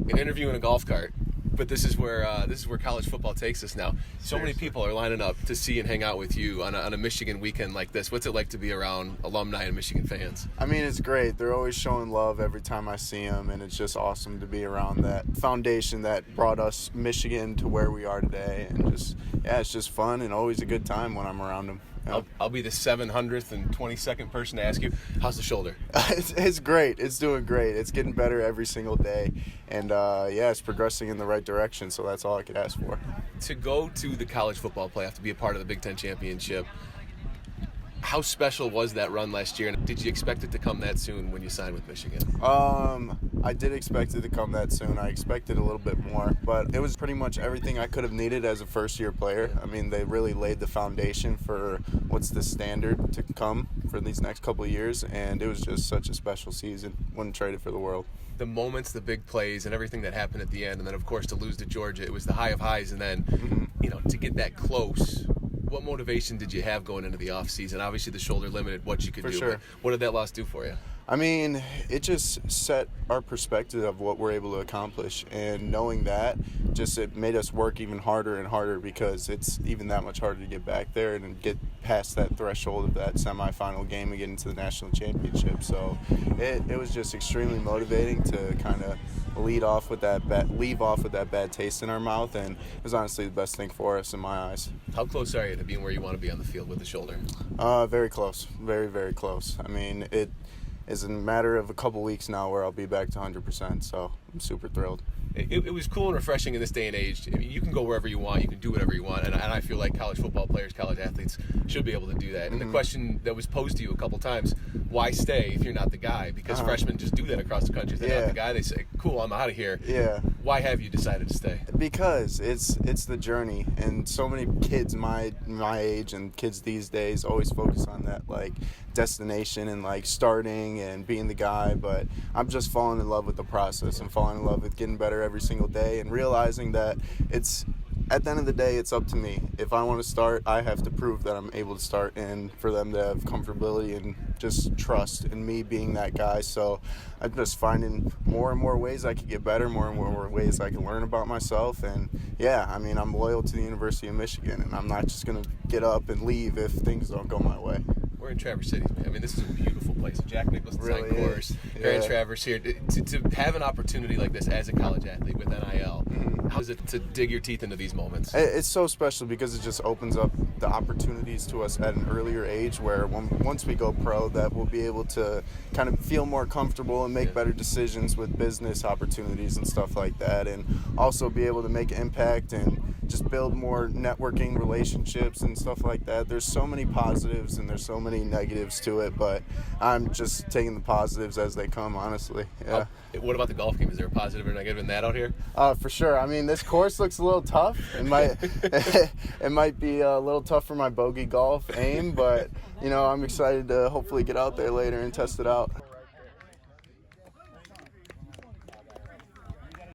an interview in a golf cart. But this is where college football takes us now. So many people are lining up to see and hang out with you on a Michigan weekend like this. What's it like to be around alumni and Michigan fans? I mean, it's great. They're always showing love every time I see them, and it's just awesome to be around that foundation that brought us Michigan to where we are today. And it's just fun and always a good time when I'm around them. Yeah. I'll be the 722nd person to ask you, how's the shoulder? It's great. It's doing great. It's getting better every single day. And, it's progressing in the right direction, so that's all I could ask for. To go to the college football playoff, to be a part of the Big Ten championship, how special was that run last year? And did you expect it to come that soon when you signed with Michigan? I did expect it to come that soon. I expected a little bit more, but it was pretty much everything I could have needed as a first-year player. I mean, they really laid the foundation for what's the standard to come for these next couple of years, and it was just such a special season. Wouldn't trade it for the world. The moments, the big plays, and everything that happened at the end, and then, of course, to lose to Georgia, it was the high of highs, and then, to get that close. What motivation did you have going into the offseason? Obviously, the shoulder limited what you could do. Sure. But what did that loss do for you? I mean, it just set our perspective of what we're able to accomplish. And knowing that, it made us work even harder and harder because it's even that much harder to get back there and get past that threshold of that semifinal game and get into the national championship. So it was just extremely motivating to kind of leave off with that bad taste in our mouth, and it was honestly the best thing for us in my eyes. How close are you to being where you want to be on the field with the shoulder? Very close. Very, very close. I mean, it is a matter of a couple weeks now where I'll be back to 100%, so I'm super thrilled. It was cool and refreshing in this day and age. I mean, you can go wherever you want. You can do whatever you want. And I feel like college football players, college athletes should be able to do that. And the question that was posed to you a couple times, why stay if you're not the guy? Because freshmen just do that across the country. If they're not the guy, they say, cool, I'm out of here. Yeah. Why have you decided to stay? Because it's the journey. And so many kids my age and kids these days always focus on that, like, destination and, like, starting and being the guy. But I'm just falling in love with the process and falling in love with getting better every single day and realizing that it's at the end of the day, it's up to me. If I want to start, I have to prove that I'm able to start, and for them to have comfortability and just trust in me being that guy. So I'm just finding more and more ways I can get better, more and more ways I can learn about myself. And I'm loyal to the University of Michigan, and I'm not just going to get up and leave if things don't go my way. We're in Traverse City, man. I mean, this is a beautiful place. Jack Nicklaus design Really course. Here in Traverse here. To have an opportunity like this as a college athlete with NIL, how is it to dig your teeth into these moments? It's so special because it just opens up the opportunities to us at an earlier age where once we go pro, that we'll be able to kind of feel more comfortable and make better decisions with business opportunities and stuff like that, and also be able to make an impact and just build more networking relationships and stuff like that. There's so many positives and there's so many negatives to it, but I'm just taking the positives as they come, honestly. Yeah. What about the golf game? Is there a positive or negative in that out here? For sure. I mean, this course looks a little tough. It might be a little tough for my bogey golf aim, but I'm excited to hopefully get out there later and test it out.